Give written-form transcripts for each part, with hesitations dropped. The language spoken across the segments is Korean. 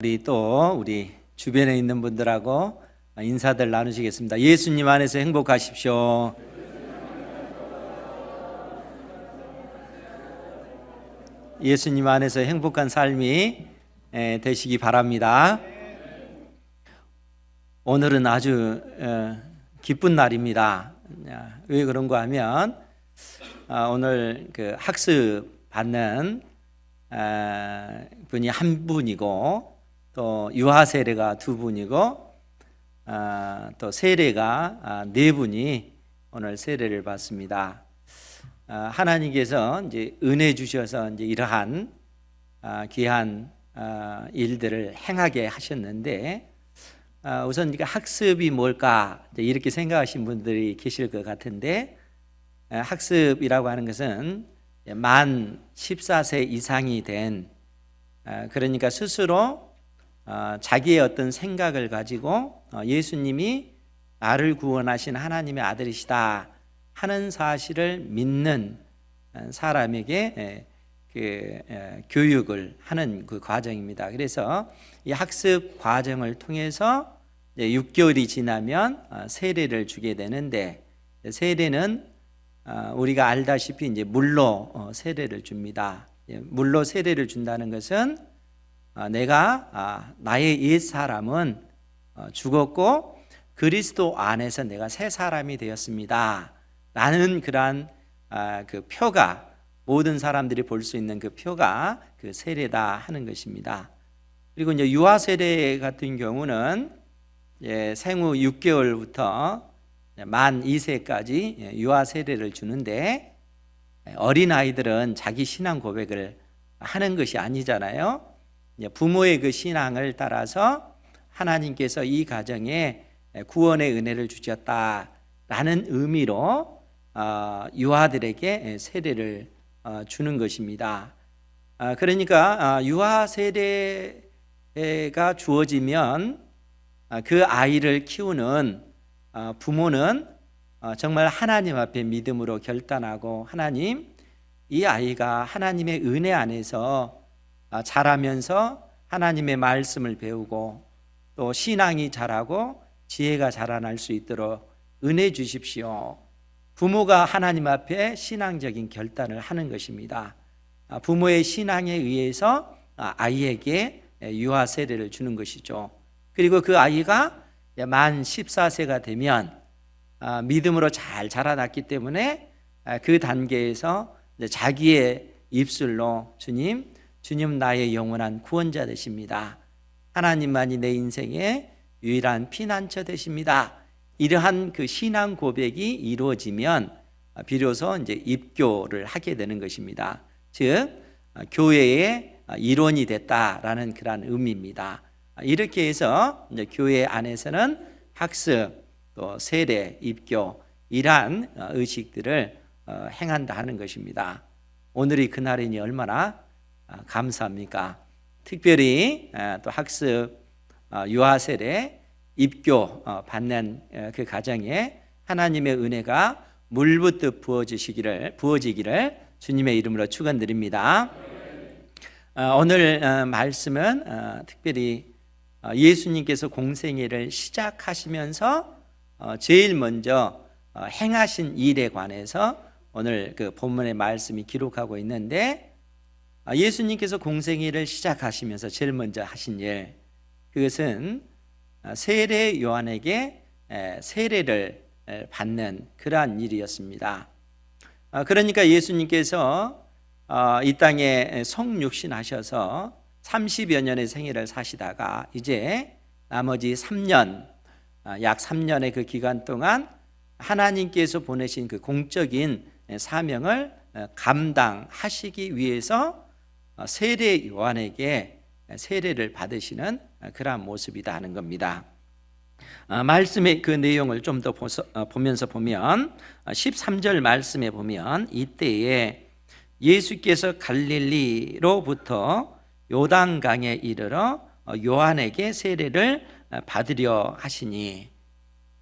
우리 주변에 있는 분들하고 인사들 나누시겠습니다. 예수님 안에서 행복하십시오. 예수님 안에서 행복한 삶이 되시기 바랍니다. 오늘은 아주 기쁜 날입니다. 왜 그런가 하면 오늘 그 학습 받는 분이 한 분이고, 또 유아 세례가 두 분이고, 또 세례가 네 분이 오늘 세례를 받습니다. 하나님께서 이제 은혜 주셔서 이제 이러한 귀한 일들을 행하게 하셨는데, 우선 이게 학습이 뭘까 이렇게 생각하신 분들이 계실 것 같은데, 학습이라고 하는 것은 만 14세 이상이 된, 그러니까 스스로 자기의 어떤 생각을 가지고 예수님이 나를 구원하신 하나님의 아들이시다 하는 사실을 믿는 사람에게 그 교육을 하는 그 과정입니다. 그래서 이 학습 과정을 통해서 6개월이 지나면 세례를 주게 되는데, 세례는 우리가 알다시피 이제 물로 세례를 줍니다. 물로 세례를 준다는 것은 내가 나의 옛 사람은 죽었고 그리스도 안에서 내가 새 사람이 되었습니다 라는 그러한 그 표가, 모든 사람들이 볼 수 있는 그 표가 그 세례다 하는 것입니다. 그리고 이제 유아 세례 같은 경우는 생후 6개월부터 만 2세까지 유아 세례를 주는데, 어린아이들은 자기 신앙 고백을 하는 것이 아니잖아요. 부모의 그 신앙을 따라서 하나님께서 이 가정에 구원의 은혜를 주셨다라는 의미로 유아들에게 세례를 주는 것입니다. 그러니까 유아 세례가 주어지면 그 아이를 키우는 부모는 정말 하나님 앞에 믿음으로 결단하고, 하나님, 이 아이가 하나님의 은혜 안에서 자라면서 하나님의 말씀을 배우고 또 신앙이 자라고 지혜가 자라날 수 있도록 은혜 주십시오. 부모가 하나님 앞에 신앙적인 결단을 하는 것입니다. 부모의 신앙에 의해서 아이에게 유아 세례를 주는 것이죠. 그리고 그 아이가 만 14세가 되면 믿음으로 잘 자라났기 때문에 그 단계에서 자기의 입술로 주님 나의 영원한 구원자 되십니다. 하나님만이 내 인생의 유일한 피난처 되십니다. 이러한 그 신앙 고백이 이루어지면 비로소 이제 입교를 하게 되는 것입니다. 즉 교회의 일원이 됐다라는 그런 의미입니다. 이렇게 해서 이제 교회 안에서는 학습, 또 세례, 입교 이러한 의식들을 행한다 하는 것입니다. 오늘이 그날이니 얼마나 감사합니까? 특별히 또 학습, 유아 세례, 입교 받는 그 가정에 하나님의 은혜가 물부터 부어지기를 주님의 이름으로 축원드립니다. 오늘 말씀은 특별히 예수님께서 공생애를 시작하시면서 제일 먼저 행하신 일에 관해서 오늘 그 본문의 말씀이 기록하고 있는데, 예수님께서 공생애를 시작하시면서 제일 먼저 하신 일, 그것은 세례 요한에게 세례를 받는 그러한 일이었습니다. 그러니까 예수님께서 이 땅에 성육신하셔서 30여 년의 생애를 사시다가 이제 나머지 3년, 약 3년의 그 기간 동안 하나님께서 보내신 그 공적인 사명을 감당하시기 위해서 세례 요한에게 세례를 받으시는 그러한 모습이다 하는 겁니다. 말씀의 그 내용을 좀 더 보면서 보면 13절 말씀에 보면, 이때에 예수께서 갈릴리로부터 요단강에 이르러 요한에게 세례를 받으려 하시니,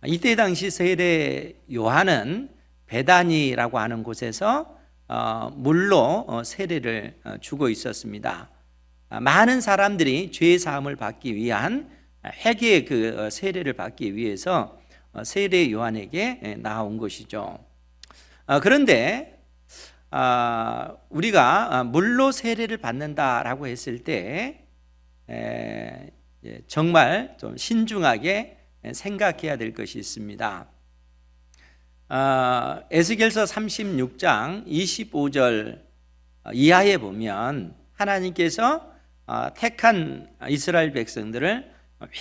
이때 당시 세례 요한은 베다니라고 하는 곳에서 물로 세례를 주고 있었습니다. 많은 사람들이 죄 사함을 받기 위한 회개의 그 세례를 받기 위해서 세례 요한에게 나온 것이죠. 그런데 우리가 물로 세례를 받는다라고 했을 때 정말 좀 신중하게 생각해야 될 것이 있습니다. 에스겔서 36장 25절 이하에 보면 하나님께서 택한 이스라엘 백성들을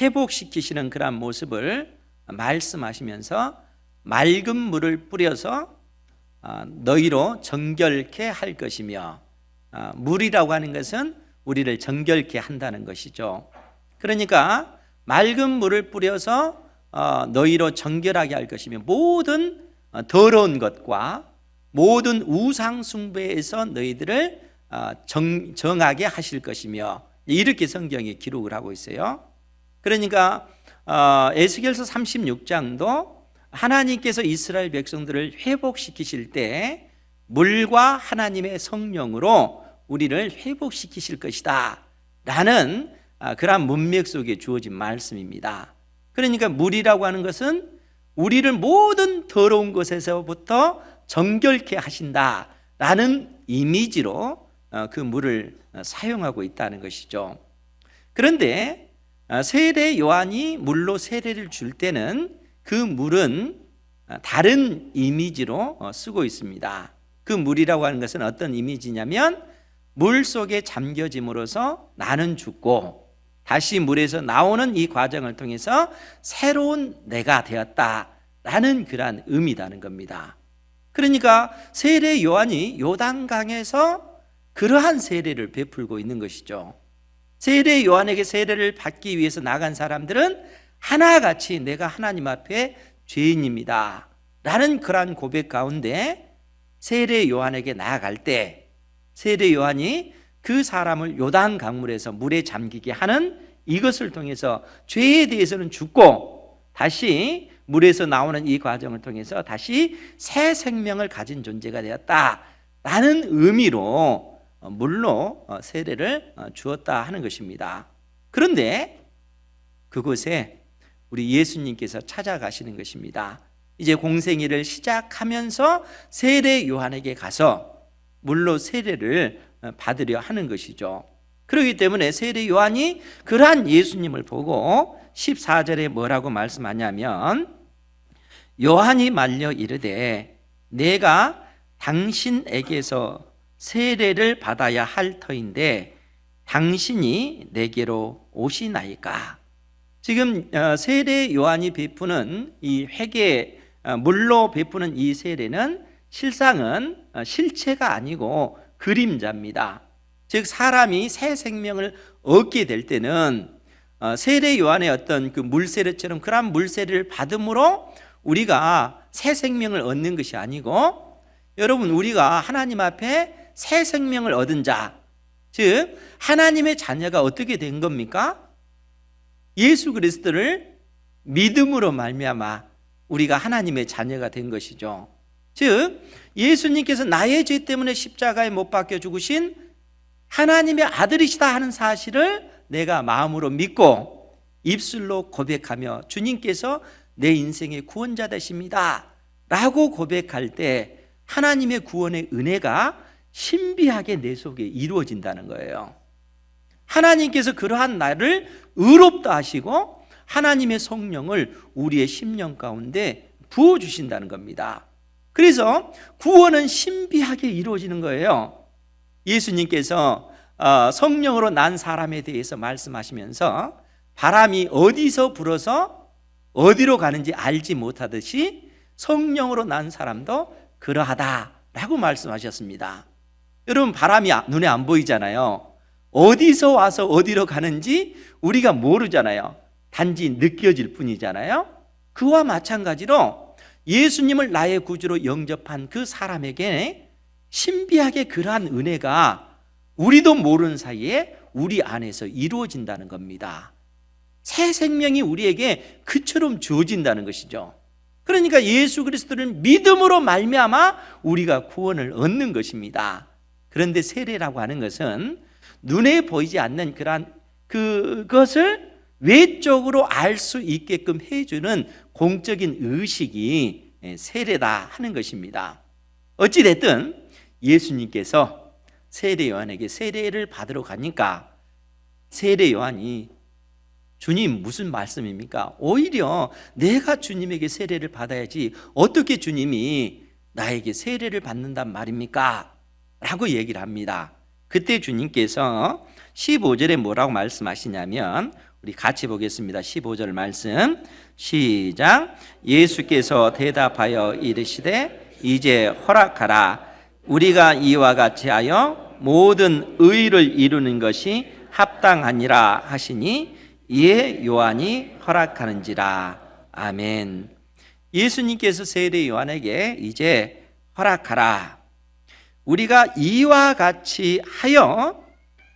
회복시키시는 그런 모습을 말씀하시면서 맑은 물을 뿌려서 너희로 정결케 할 것이며, 물이라고 하는 것은 우리를 정결케 한다는 것이죠. 그러니까 맑은 물을 뿌려서 너희로 정결하게 할 것이며, 모든 더러운 것과 모든 우상 숭배에서 너희들을 정하게 하실 것이며, 이렇게 성경이 기록을 하고 있어요. 그러니까 에스겔서 36장도 하나님께서 이스라엘 백성들을 회복시키실 때 물과 하나님의 성령으로 우리를 회복시키실 것이다 라는 그러한 문맥 속에 주어진 말씀입니다. 그러니까 물이라고 하는 것은 우리를 모든 더러운 것에서부터 정결케 하신다 라는 이미지로 그 물을 사용하고 있다는 것이죠. 그런데 세례 요한이 물로 세례를 줄 때는 그 물은 다른 이미지로 쓰고 있습니다. 그 물이라고 하는 것은 어떤 이미지냐면, 물 속에 잠겨짐으로써 나는 죽고 다시 물에서 나오는 이 과정을 통해서 새로운 내가 되었다라는 그러한 의미라는 겁니다. 그러니까 세례 요한이 요단강에서 그러한 세례를 베풀고 있는 것이죠. 세례 요한에게 세례를 받기 위해서 나간 사람들은 하나같이 내가 하나님 앞에 죄인입니다 라는 그러한 고백 가운데 세례 요한에게 나아갈 때 세례 요한이 그 사람을 요단 강물에서 물에 잠기게 하는 이것을 통해서 죄에 대해서는 죽고 다시 물에서 나오는 이 과정을 통해서 다시 새 생명을 가진 존재가 되었다라는 의미로 물로 세례를 주었다 하는 것입니다. 그런데 그곳에 우리 예수님께서 찾아가시는 것입니다. 이제 공생애를 시작하면서 세례 요한에게 가서 물로 세례를 받으려 하는 것이죠. 그렇기 때문에 세례 요한이 그러한 예수님을 보고 14절에 뭐라고 말씀하냐면, 요한이 말려 이르되 내가 당신에게서 세례를 받아야 할 터인데 당신이 내게로 오시나이까. 지금 세례 요한이 베푸는 이 회개, 물로 베푸는 이 세례는 실상은 실체가 아니고 그림자입니다. 즉 사람이 새 생명을 얻게 될 때는 세례 요한의 어떤 그 물세례처럼 그러한 물세례를 받음으로 우리가 새 생명을 얻는 것이 아니고, 여러분, 우리가 하나님 앞에 새 생명을 얻은 자, 즉 하나님의 자녀가 어떻게 된 겁니까? 예수 그리스도를 믿음으로 말미암아 우리가 하나님의 자녀가 된 것이죠. 즉 예수님께서 나의 죄 때문에 십자가에 못 박혀 죽으신 하나님의 아들이시다 하는 사실을 내가 마음으로 믿고 입술로 고백하며 주님께서 내 인생의 구원자 되십니다 라고 고백할 때 하나님의 구원의 은혜가 신비하게 내 속에 이루어진다는 거예요. 하나님께서 그러한 나를 의롭다 하시고 하나님의 성령을 우리의 심령 가운데 부어주신다는 겁니다. 그래서 구원은 신비하게 이루어지는 거예요. 예수님께서 성령으로 난 사람에 대해서 말씀하시면서 바람이 어디서 불어서 어디로 가는지 알지 못하듯이 성령으로 난 사람도 그러하다라고 말씀하셨습니다. 여러분, 바람이 눈에 안 보이잖아요. 어디서 와서 어디로 가는지 우리가 모르잖아요. 단지 느껴질 뿐이잖아요. 그와 마찬가지로 예수님을 나의 구주로 영접한 그 사람에게 신비하게 그러한 은혜가 우리도 모르는 사이에 우리 안에서 이루어진다는 겁니다. 새 생명이 우리에게 그처럼 주어진다는 것이죠. 그러니까 예수 그리스도를 믿음으로 말미암아 우리가 구원을 얻는 것입니다. 그런데 세례라고 하는 것은 눈에 보이지 않는 그것을 외적으로 알 수 있게끔 해주는 공적인 의식이 세례다 하는 것입니다. 어찌됐든 예수님께서 세례 요한에게 세례를 받으러 가니까 세례 요한이 주님 무슨 말씀입니까? 오히려 내가 주님에게 세례를 받아야지 어떻게 주님이 나에게 세례를 받는단 말입니까? 라고 얘기를 합니다. 그때 주님께서 15절에 뭐라고 말씀하시냐면 우리 같이 보겠습니다. 15절 말씀 시작. 예수께서 대답하여 이르시되 이제 허락하라. 우리가 이와 같이 하여 모든 의를 이루는 것이 합당하니라 하시니 이에 요한이 허락하는지라. 아멘. 예수님께서 세례 요한에게 이제 허락하라. 우리가 이와 같이 하여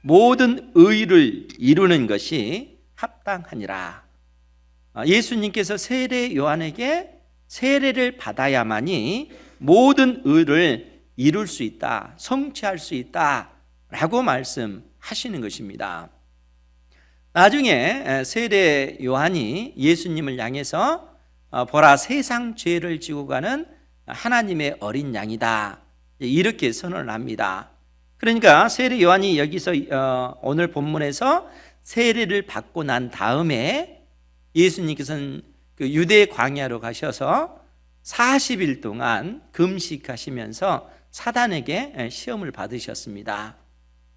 모든 의를 이루는 것이 합당하니라. 예수님께서 세례 요한에게 세례를 받아야만이 모든 의를 이룰 수 있다, 성취할 수 있다 라고 말씀하시는 것입니다. 나중에 세례 요한이 예수님을 향해서 보라 세상 죄를 지고 가는 하나님의 어린 양이다 이렇게 선언을 합니다. 그러니까 세례 요한이 여기서 오늘 본문에서 세례를 받고 난 다음에 예수님께서는 그 유대 광야로 가셔서 40일 동안 금식하시면서 사단에게 시험을 받으셨습니다.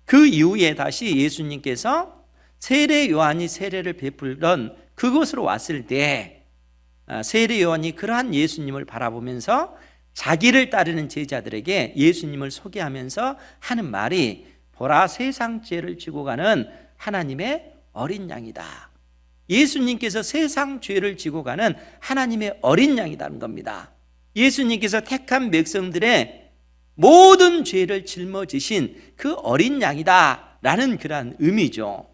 그 이후에 다시 예수님께서 세례 요한이 세례를 베풀던 그곳으로 왔을 때 세례 요한이 그러한 예수님을 바라보면서 자기를 따르는 제자들에게 예수님을 소개하면서 하는 말이 보라 세상 죄를 지고 가는 하나님의 어린 양이다. 예수님께서 세상 죄를 지고 가는 하나님의 어린 양이라는 겁니다. 예수님께서 택한 백성들의 모든 죄를 짊어지신 그 어린 양이다 라는 그러한 의미죠.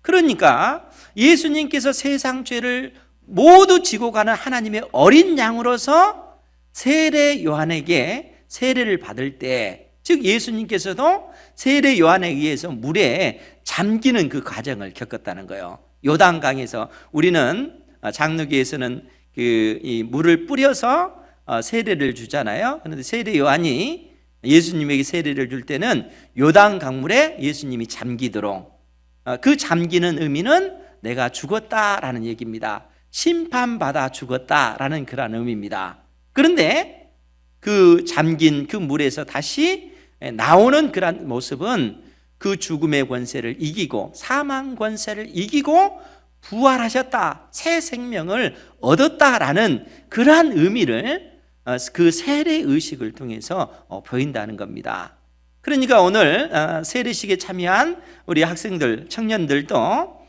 그러니까 예수님께서 세상 죄를 모두 지고 가는 하나님의 어린 양으로서 세례 요한에게 세례를 받을 때, 즉 예수님께서도 세례 요한에 의해서 물에 잠기는 그 과정을 겪었다는 거예요. 요단강에서 우리는 장로교에서는 이 물을 뿌려서 세례를 주잖아요. 그런데 세례 요한이 예수님에게 세례를 줄 때는 요단 강물에 예수님이 잠기도록, 그 잠기는 의미는 내가 죽었다라는 얘기입니다. 심판받아 죽었다라는 그런 의미입니다. 그런데 그 잠긴 그 물에서 다시 나오는 그런 모습은 그 죽음의 권세를 이기고 사망 권세를 이기고 부활하셨다, 새 생명을 얻었다라는 그러한 의미를 그 세례 의식을 통해서 보인다는 겁니다. 그러니까 오늘 세례식에 참여한 우리 학생들, 청년들도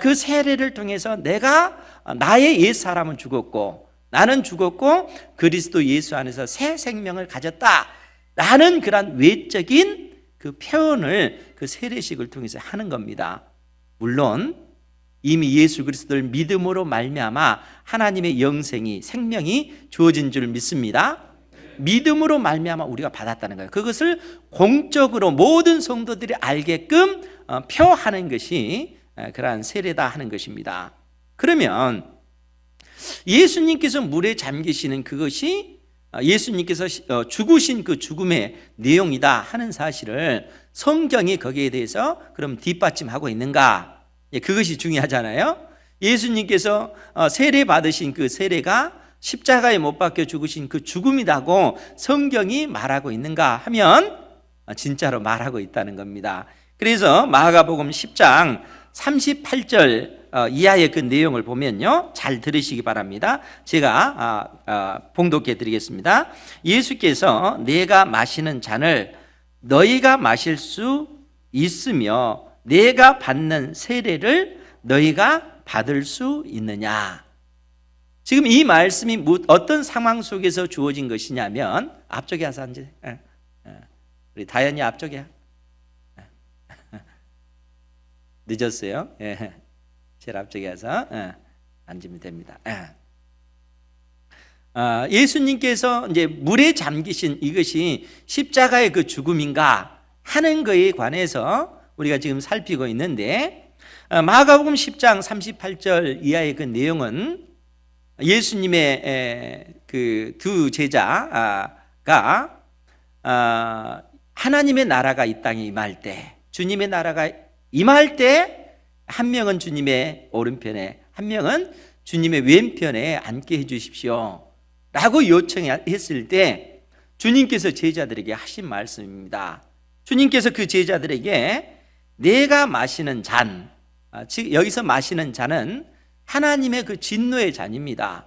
그 세례를 통해서 내가 나의 옛사람은 죽었고 나는 죽었고 그리스도 예수 안에서 새 생명을 가졌다라는 그런 외적인 그 표현을 그 세례식을 통해서 하는 겁니다. 물론 이미 예수 그리스도를 믿음으로 말미암아 하나님의 영생이, 생명이 주어진 줄 믿습니다. 믿음으로 말미암아 우리가 받았다는 거예요. 그것을 공적으로 모든 성도들이 알게끔 표하는 것이 그러한 세례다 하는 것입니다. 그러면 예수님께서 물에 잠기시는 그것이 예수님께서 죽으신 그 죽음의 내용이다 하는 사실을 성경이 거기에 대해서 그럼 뒷받침하고 있는가? 그것이 중요하잖아요. 예수님께서 세례 받으신 그 세례가 십자가에 못 박혀 죽으신 그 죽음이라고 성경이 말하고 있는가 하면 진짜로 말하고 있다는 겁니다. 그래서 마가복음 10장 38절 이하의 그 내용을 보면요, 잘 들으시기 바랍니다. 제가 봉독해 드리겠습니다. 예수께서 내가 마시는 잔을 너희가 마실 수 있으며 내가 받는 세례를 너희가 받을 수 있느냐. 지금 이 말씀이 어떤 상황 속에서 주어진 것이냐면, 앞쪽에 와서 앉으세요. 우리 다현이 앞쪽에. 늦었어요. 제일 앞쪽에 와서 앉으면 됩니다. 예수님께서 이제 물에 잠기신 이것이 십자가의 그 죽음인가 하는 것에 관해서 우리가 지금 살피고 있는데, 마가복음 10장 38절 이하의 그 내용은 예수님의 그 두 제자가 하나님의 나라가 이 땅에 임할 때, 주님의 나라가 임할 때 한 명은 주님의 오른편에, 한 명은 주님의 왼편에 앉게 해 주십시오 라고 요청했을 때 주님께서 제자들에게 하신 말씀입니다. 주님께서 그 제자들에게 내가 마시는 잔, 즉 여기서 마시는 잔은 하나님의 그 진노의 잔입니다.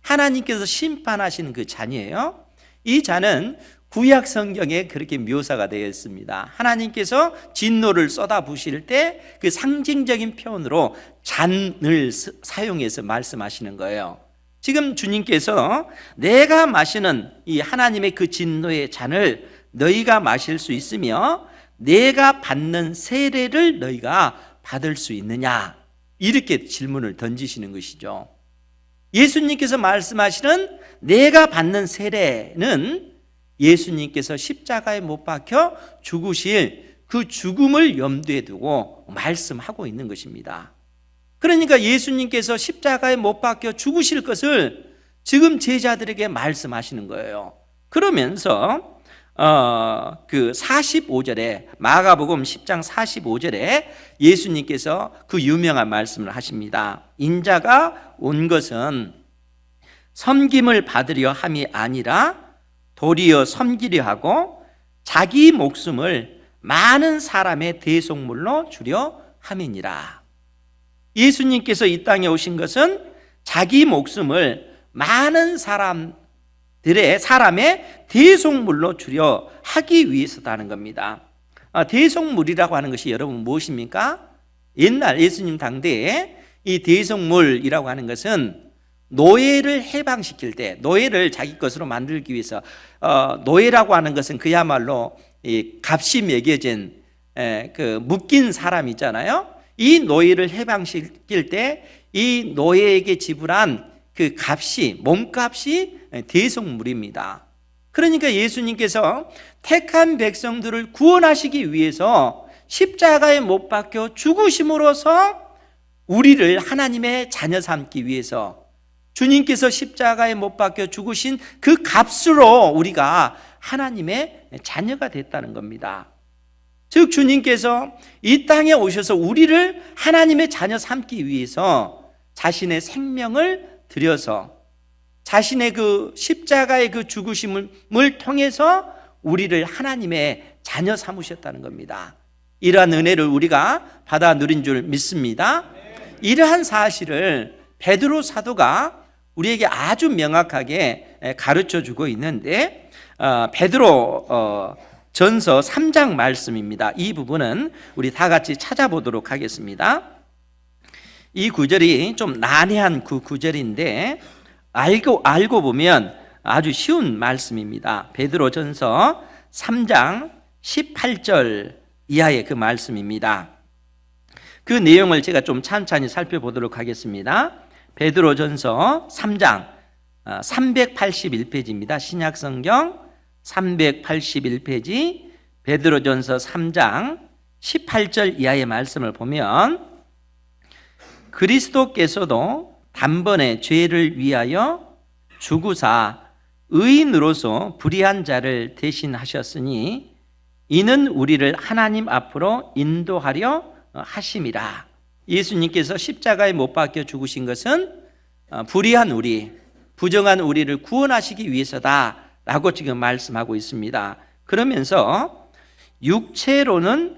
하나님께서 심판하시는 그 잔이에요. 이 잔은 구약 성경에 그렇게 묘사가 되어 있습니다. 하나님께서 진노를 쏟아부으실 때 그 상징적인 표현으로 잔을 사용해서 말씀하시는 거예요. 지금 주님께서 내가 마시는 이 하나님의 그 진노의 잔을 너희가 마실 수 있으며 내가 받는 세례를 너희가 받을 수 있느냐, 이렇게 질문을 던지시는 것이죠. 예수님께서 말씀하시는 내가 받는 세례는 예수님께서 십자가에 못 박혀 죽으실 그 죽음을 염두에 두고 말씀하고 있는 것입니다. 그러니까 예수님께서 십자가에 못 박혀 죽으실 것을 지금 제자들에게 말씀하시는 거예요. 그러면서 그 45절에, 마가복음 10장 45절에 예수님께서 그 유명한 말씀을 하십니다. 인자가 온 것은 섬김을 받으려 함이 아니라 도리어 섬기려 하고 자기 목숨을 많은 사람의 대속물로 주려 함이니라. 예수님께서 이 땅에 오신 것은 자기 목숨을 많은 사람의 대속물로 주려 하기 위해서다는 겁니다. 대속물이라고 하는 것이 여러분 무엇입니까? 옛날 예수님 당대에 이 대속물이라고 하는 것은 노예를 해방시킬 때, 노예를 자기 것으로 만들기 위해서, 노예라고 하는 것은 그야말로 이 값이 매겨진 그 묶인 사람 있잖아요. 이 노예를 해방시킬 때 이 노예에게 지불한 그 값이, 몸값이 대속물입니다. 그러니까 예수님께서 택한 백성들을 구원하시기 위해서 십자가에 못 박혀 죽으심으로써 우리를 하나님의 자녀 삼기 위해서 주님께서 십자가에 못 박혀 죽으신 그 값으로 우리가 하나님의 자녀가 됐다는 겁니다. 즉 주님께서 이 땅에 오셔서 우리를 하나님의 자녀 삼기 위해서 자신의 생명을 들여서 자신의 그 십자가의 그 죽으심을 통해서 우리를 하나님의 자녀 삼으셨다는 겁니다. 이러한 은혜를 우리가 받아 누린 줄 믿습니다. 이러한 사실을 베드로 사도가 우리에게 아주 명확하게 가르쳐 주고 있는데, 베드로 전서 3장 말씀입니다. 이 부분은 우리 다 같이 찾아보도록 하겠습니다. 이 구절이 좀 난해한 그 구절인데 알고 보면 아주 쉬운 말씀입니다. 베드로 전서 3장 18절 이하의 그 말씀입니다. 그 내용을 제가 좀 찬찬히 살펴보도록 하겠습니다. 베드로 전서 3장 381페이지입니다. 신약성경 381페이지 베드로 전서 3장 18절 이하의 말씀을 보면, 그리스도께서도 단번에 죄를 위하여 죽으사 의인으로서 불의한 자를 대신하셨으니 이는 우리를 하나님 앞으로 인도하려 하심이라. 예수님께서 십자가에 못 박혀 죽으신 것은 불의한 우리, 부정한 우리를 구원하시기 위해서다 라고 지금 말씀하고 있습니다. 그러면서 육체로는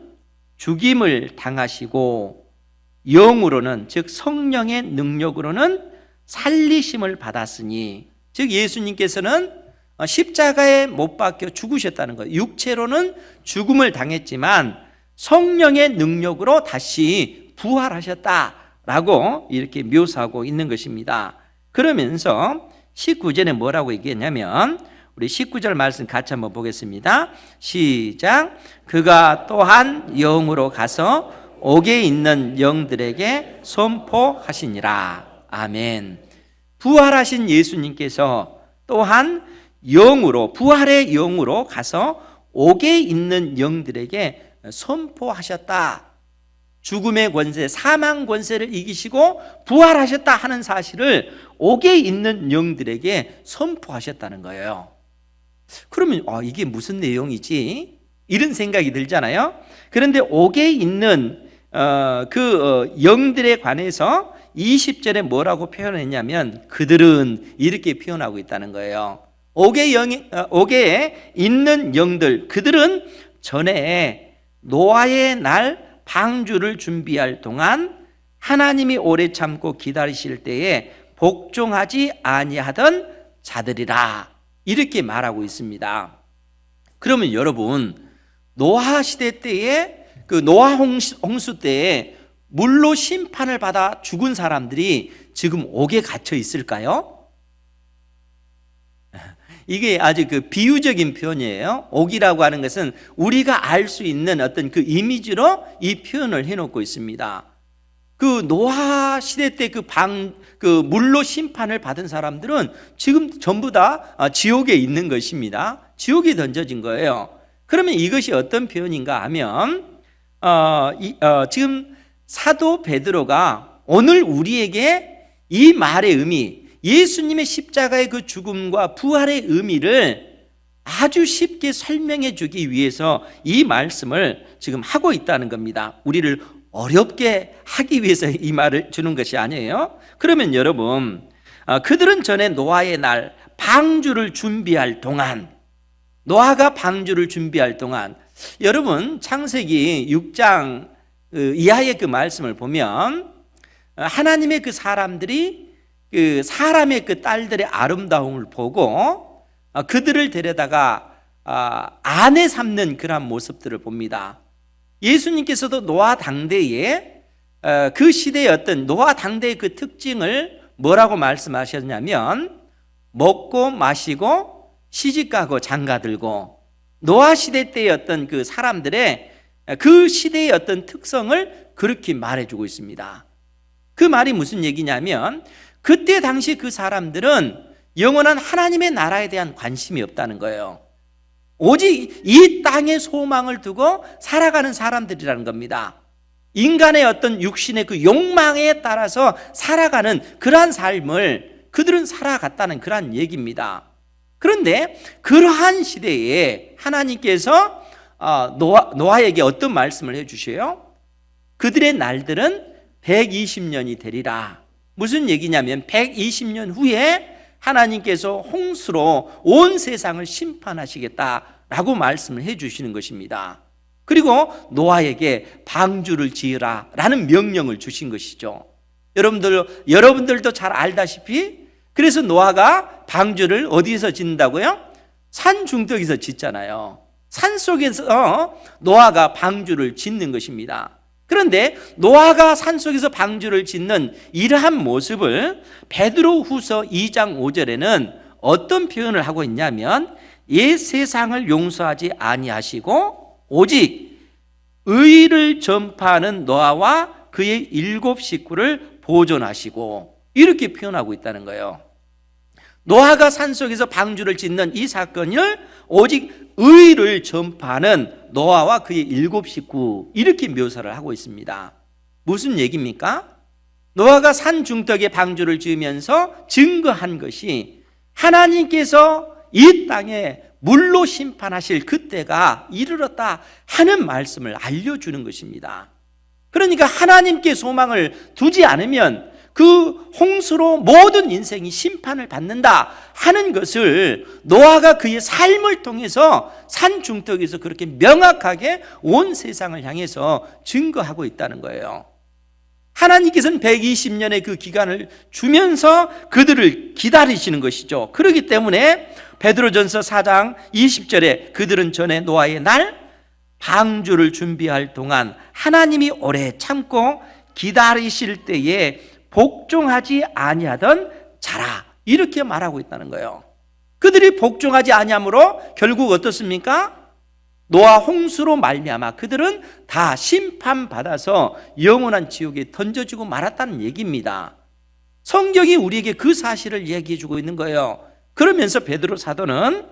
죽임을 당하시고 영으로는, 즉 성령의 능력으로는 살리심을 받았으니, 즉 예수님께서는 십자가에 못 박혀 죽으셨다는 거예요. 육체로는 죽음을 당했지만 성령의 능력으로 다시 부활하셨다라고 이렇게 묘사하고 있는 것입니다. 그러면서 19절에 뭐라고 얘기했냐면, 우리 19절 말씀 같이 한번 보겠습니다. 시작. 그가 또한 영으로 가서 옥에 있는 영들에게 선포하시니라. 아멘. 부활하신 예수님께서 또한 영으로, 부활의 영으로 가서 옥에 있는 영들에게 선포하셨다. 죽음의 권세, 사망 권세를 이기시고 부활하셨다 하는 사실을 옥에 있는 영들에게 선포하셨다는 거예요. 그러면 이게 무슨 내용이지? 이런 생각이 들잖아요. 그런데 옥에 있는 영들에 관해서 20절에 뭐라고 표현했냐면 그들은 이렇게 표현하고 있다는 거예요. 옥에 있는 영들, 그들은 전에 노아의 날 방주를 준비할 동안 하나님이 오래 참고 기다리실 때에 복종하지 아니하던 자들이라, 이렇게 말하고 있습니다. 그러면 여러분, 노아 시대 때에 그 노아 홍수 때에 물로 심판을 받아 죽은 사람들이 지금 옥에 갇혀 있을까요? 이게 아주 그 비유적인 표현이에요. 옥이라고 하는 것은 우리가 알 수 있는 어떤 그 이미지로 이 표현을 해놓고 있습니다. 그 노아 시대 때 그 물로 심판을 받은 사람들은 지금 전부 다 지옥에 있는 것입니다. 지옥에 던져진 거예요. 그러면 이것이 어떤 표현인가 하면 지금 사도 베드로가 오늘 우리에게 이 말의 의미, 예수님의 십자가의 그 죽음과 부활의 의미를 아주 쉽게 설명해 주기 위해서 이 말씀을 지금 하고 있다는 겁니다. 우리를 어렵게 하기 위해서 이 말을 주는 것이 아니에요. 그러면 여러분, 그들은 전에 노아의 날 방주를 준비할 동안, 노아가 방주를 준비할 동안, 여러분 창세기 6장 이하의 그 말씀을 보면 하나님의 그 사람들이 그 사람의 그 딸들의 아름다움을 보고 그들을 데려다가 아내 삼는 그런 모습들을 봅니다. 예수님께서도 노아 당대에 그 시대의 어떤 노아 당대의 그 특징을 뭐라고 말씀하셨냐면 먹고 마시고 시집가고 장가들고, 노아 시대 때의 어떤 그 사람들의 그 시대의 어떤 특성을 그렇게 말해주고 있습니다. 그 말이 무슨 얘기냐면 그때 당시 그 사람들은 영원한 하나님의 나라에 대한 관심이 없다는 거예요. 오직 이 땅의 소망을 두고 살아가는 사람들이라는 겁니다. 인간의 어떤 육신의 그 욕망에 따라서 살아가는 그러한 삶을 그들은 살아갔다는 그러한 얘기입니다. 그런데 그러한 시대에 하나님께서 노아에게 어떤 말씀을 해주셔요? 그들의 날들은 120년이 되리라. 무슨 얘기냐면 120년 후에 하나님께서 홍수로 온 세상을 심판하시겠다라고 말씀을 해주시는 것입니다. 그리고 노아에게 방주를 지으라 라는 명령을 주신 것이죠. 여러분들도 잘 알다시피 그래서 노아가 방주를 어디서 짓는다고요? 산 중턱에서 짓잖아요. 산 속에서 노아가 방주를 짓는 것입니다. 그런데 노아가 산속에서 방주를 짓는 이러한 모습을 베드로후서 2장 5절에는 어떤 표현을 하고 있냐면 옛 세상을 용서하지 아니하시고 오직 의를 전파하는 노아와 그의 7 식구를 보존하시고, 이렇게 표현하고 있다는 거예요. 노아가 산속에서 방주를 짓는 이 사건을 오직 의를 전파하는 노아와 그의 7 식구, 이렇게 묘사를 하고 있습니다. 무슨 얘기입니까? 노아가 산 중턱에 방주를 지으면서 증거한 것이 하나님께서 이 땅에 물로 심판하실 그때가 이르렀다 하는 말씀을 알려주는 것입니다. 그러니까 하나님께 소망을 두지 않으면 그 홍수로 모든 인생이 심판을 받는다 하는 것을 노아가 그의 삶을 통해서 산 중턱에서 그렇게 명확하게 온 세상을 향해서 증거하고 있다는 거예요. 하나님께서는 120년의 그 기간을 주면서 그들을 기다리시는 것이죠. 그렇기 때문에 베드로전서 4장 20절에 그들은 전에 노아의 날 방주를 준비할 동안 하나님이 오래 참고 기다리실 때에 복종하지 아니하던 자라, 이렇게 말하고 있다는 거예요. 그들이 복종하지 아니함으로 결국 어떻습니까? 노아 홍수로 말미암아 그들은 다 심판받아서 영원한 지옥에 던져지고 말았다는 얘기입니다. 성경이 우리에게 그 사실을 얘기해 주고 있는 거예요. 그러면서 베드로 사도는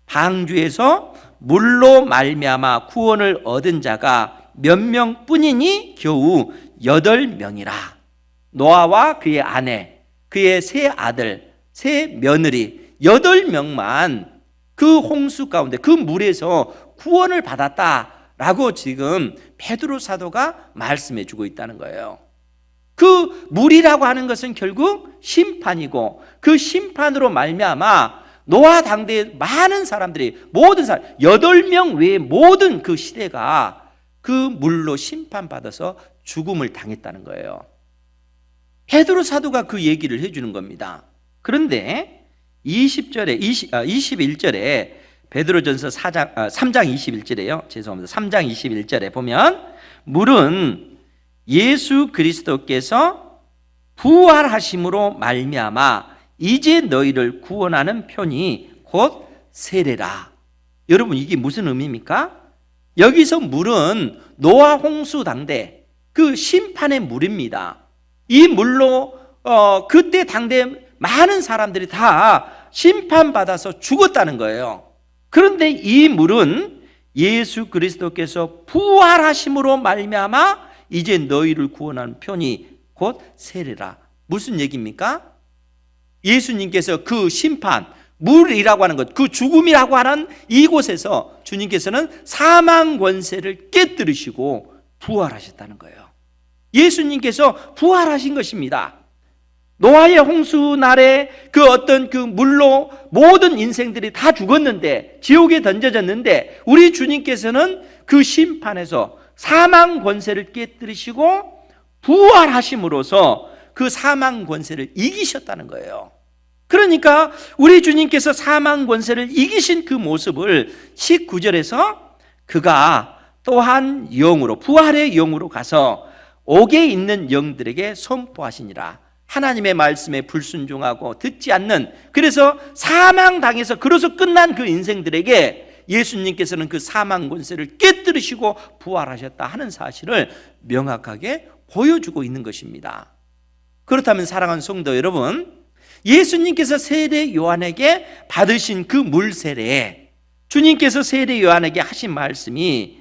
방주에서 물로 말미암아 구원을 얻은 자가 몇 명뿐이니 겨우 8명이라. 노아와 그의 아내, 그의 세 아들, 세 며느리 8명만 그 홍수 가운데 그 물에서 구원을 받았다라고 지금 베드로 사도가 말씀해 주고 있다는 거예요. 그 물이라고 하는 것은 결국 심판이고, 그 심판으로 말미암아 노아 당대의 많은 사람들이, 모든 사람 8명 외에 모든 그 시대가 그 물로 심판받아서 죽음을 당했다는 거예요. 베드로 사도가 그 얘기를 해주는 겁니다. 그런데 21절에 베드로전서 3장 21절에요. 죄송합니다. 3장 21절에 보면 물은 예수 그리스도께서 부활하심으로 말미암아 이제 너희를 구원하는 편이 곧 세례라. 여러분, 이게 무슨 의미입니까? 여기서 물은 노아 홍수 당대 그 심판의 물입니다. 이 물로 그때 당대 많은 사람들이 다 심판받아서 죽었다는 거예요. 그런데 이 물은 예수 그리스도께서 부활하심으로 말미암아 이제 너희를 구원하는 편이 곧 세례라. 무슨 얘기입니까? 예수님께서 그 심판, 물이라고 하는 것, 그 죽음이라고 하는 이곳에서 주님께서는 사망 권세를 깨뜨리시고 부활하셨다는 거예요. 예수님께서 부활하신 것입니다. 노아의 홍수 날에 그 어떤 그 물로 모든 인생들이 다 죽었는데, 지옥에 던져졌는데, 우리 주님께서는 그 심판에서 사망 권세를 깨뜨리시고 부활하심으로써 그 사망 권세를 이기셨다는 거예요. 그러니까 우리 주님께서 사망 권세를 이기신 그 모습을 19절에서 그가 또한 영으로, 부활의 영으로 가서 옥에 있는 영들에게 선포하시니라. 하나님의 말씀에 불순종하고 듣지 않는, 그래서 사망당해서 그로서 끝난 그 인생들에게 예수님께서는 그 사망 권세를 깨뜨리시고 부활하셨다 하는 사실을 명확하게 보여주고 있는 것입니다. 그렇다면 사랑하는 성도 여러분, 예수님께서 세례 요한에게 받으신 그 물 세례, 주님께서 세례 요한에게 하신 말씀이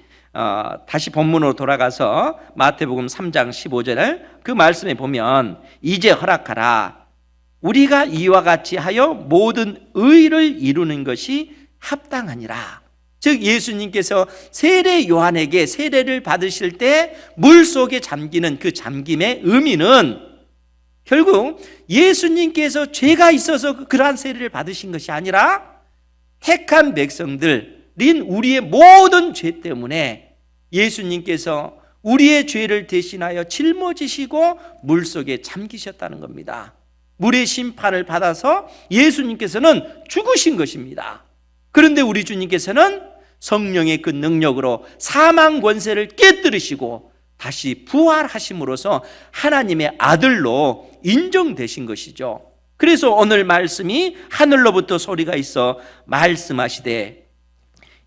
다시 본문으로 돌아가서 마태복음 3장 15절을 그 말씀에 보면 이제 허락하라. 우리가 이와 같이 하여 모든 의를 이루는 것이 합당하니라. 즉 예수님께서 세례 요한에게 세례를 받으실 때 물속에 잠기는 그 잠김의 의미는 결국 예수님께서 죄가 있어서 그러한 세례를 받으신 것이 아니라 택한 백성들인 우리의 모든 죄 때문에 예수님께서 우리의 죄를 대신하여 짊어지시고 물속에 잠기셨다는 겁니다. 물의 심판을 받아서 예수님께서는 죽으신 것입니다. 그런데 우리 주님께서는 성령의 그 능력으로 사망 권세를 깨뜨리시고 다시 부활하심으로써 하나님의 아들로 인정되신 것이죠. 그래서 오늘 말씀이 하늘로부터 소리가 있어 말씀하시되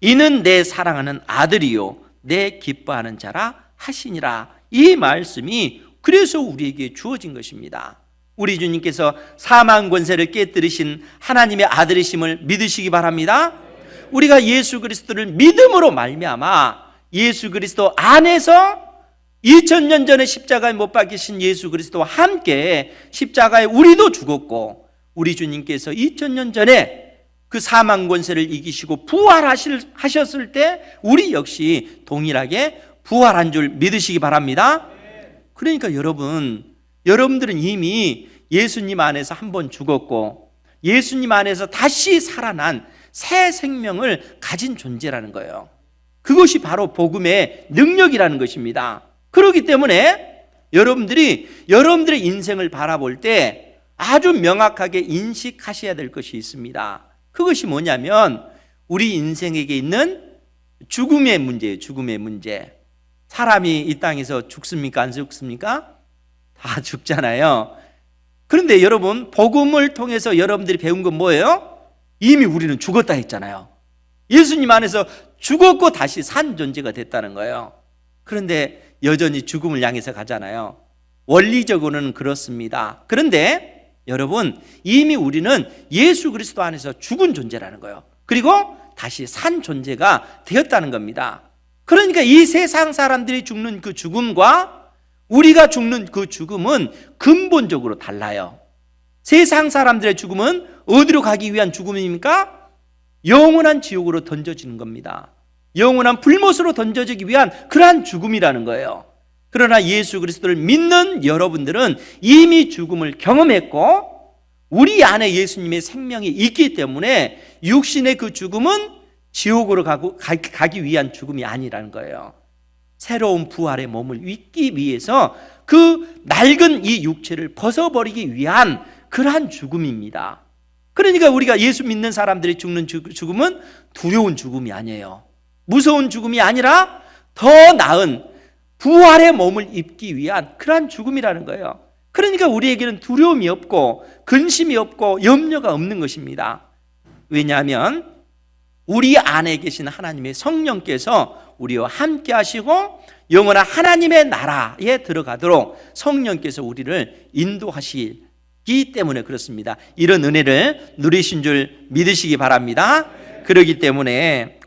이는 내 사랑하는 아들이요 내 기뻐하는 자라 하시니라. 이 말씀이 그래서 우리에게 주어진 것입니다. 우리 주님께서 사망 권세를 깨뜨리신 하나님의 아들이심을 믿으시기 바랍니다. 우리가 예수 그리스도를 믿음으로 말미암아 예수 그리스도 안에서 2000년 전에 십자가에 못 박히신 예수 그리스도와 함께 십자가에 우리도 죽었고, 우리 주님께서 2000년 전에 그 사망 권세를 이기시고 부활하셨을 때 우리 역시 동일하게 부활한 줄 믿으시기 바랍니다. 그러니까 여러분들은 이미 예수님 안에서 한 번 죽었고 예수님 안에서 다시 살아난 새 생명을 가진 존재라는 거예요. 그것이 바로 복음의 능력이라는 것입니다. 그렇기 때문에 여러분들의 인생을 바라볼 때 아주 명확하게 인식하셔야 될 것이 있습니다. 그것이 뭐냐면 우리 인생에게 있는 죽음의 문제예요. 죽음의 문제. 사람이 이 땅에서 죽습니까? 안 죽습니까? 다 죽잖아요. 그런데 여러분, 복음을 통해서 여러분들이 배운 건 뭐예요? 이미 우리는 죽었다 했잖아요. 예수님 안에서 죽었고 다시 산 존재가 됐다는 거예요. 그런데 여전히 죽음을 향해서 가잖아요. 원리적으로는 그렇습니다. 그런데 여러분, 이미 우리는 예수 그리스도 안에서 죽은 존재라는 거예요. 그리고 다시 산 존재가 되었다는 겁니다. 그러니까 이 세상 사람들이 죽는 그 죽음과 우리가 죽는 그 죽음은 근본적으로 달라요. 세상 사람들의 죽음은 어디로 가기 위한 죽음입니까? 영원한 지옥으로 던져지는 겁니다. 영원한 불못으로 던져지기 위한 그러한 죽음이라는 거예요. 그러나 예수 그리스도를 믿는 여러분들은 이미 죽음을 경험했고 우리 안에 예수님의 생명이 있기 때문에 육신의 그 죽음은 지옥으로 가기 위한 죽음이 아니라는 거예요. 새로운 부활의 몸을 입기 위해서 그 낡은 이 육체를 벗어버리기 위한 그러한 죽음입니다. 그러니까 우리가 예수 믿는 사람들이 죽는 죽음은 두려운 죽음이 아니에요. 무서운 죽음이 아니라 더 나은 부활의 몸을 입기 위한 그러한 죽음이라는 거예요. 그러니까 우리에게는 두려움이 없고 근심이 없고 염려가 없는 것입니다. 왜냐하면 우리 안에 계신 하나님의 성령께서 우리와 함께 하시고 영원한 하나님의 나라에 들어가도록 성령께서 우리를 인도하시기 때문에 그렇습니다. 이런 은혜를 누리신 줄 믿으시기 바랍니다. 그렇기 때문에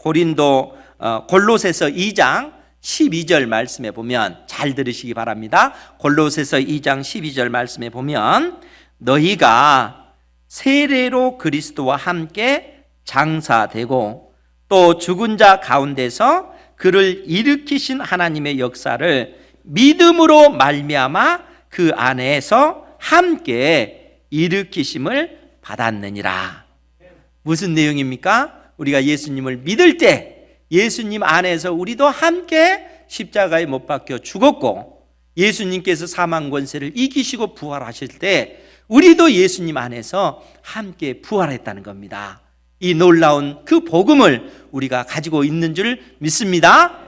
골로새서 2장 12절 말씀에 보면 잘 들으시기 바랍니다. 골로새서 2장 12절 말씀에 보면 너희가 세례로 그리스도와 함께 장사되고 또 죽은 자 가운데서 그를 일으키신 하나님의 역사를 믿음으로 말미암아 그 안에서 함께 일으키심을 받았느니라. 무슨 내용입니까? 우리가 예수님을 믿을 때 예수님 안에서 우리도 함께 십자가에 못 박혀 죽었고 예수님께서 사망 권세를 이기시고 부활하실 때 우리도 예수님 안에서 함께 부활했다는 겁니다. 이 놀라운 그 복음을 우리가 가지고 있는 줄 믿습니다.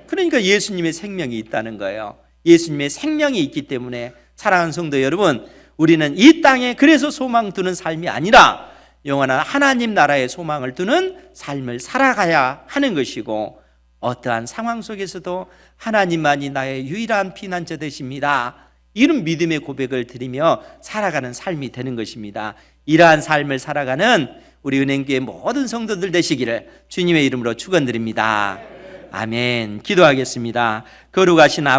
그러니까 예수님의 생명이 있다는 거예요. 예수님의 생명이 있기 때문에 사랑하는 성도 여러분, 우리는 이 땅에 그래서 소망 두는 삶이 아니라 영원한 하나님 나라의 소망을 두는 삶을 살아가야 하는 것이고 어떠한 상황 속에서도 하나님만이 나의 유일한 피난처 되십니다. 이런 믿음의 고백을 드리며 살아가는 삶이 되는 것입니다. 이러한 삶을 살아가는 우리 은행교회 모든 성도들 되시기를 주님의 이름으로 축원드립니다. 아멘. 기도하겠습니다. 거룩하신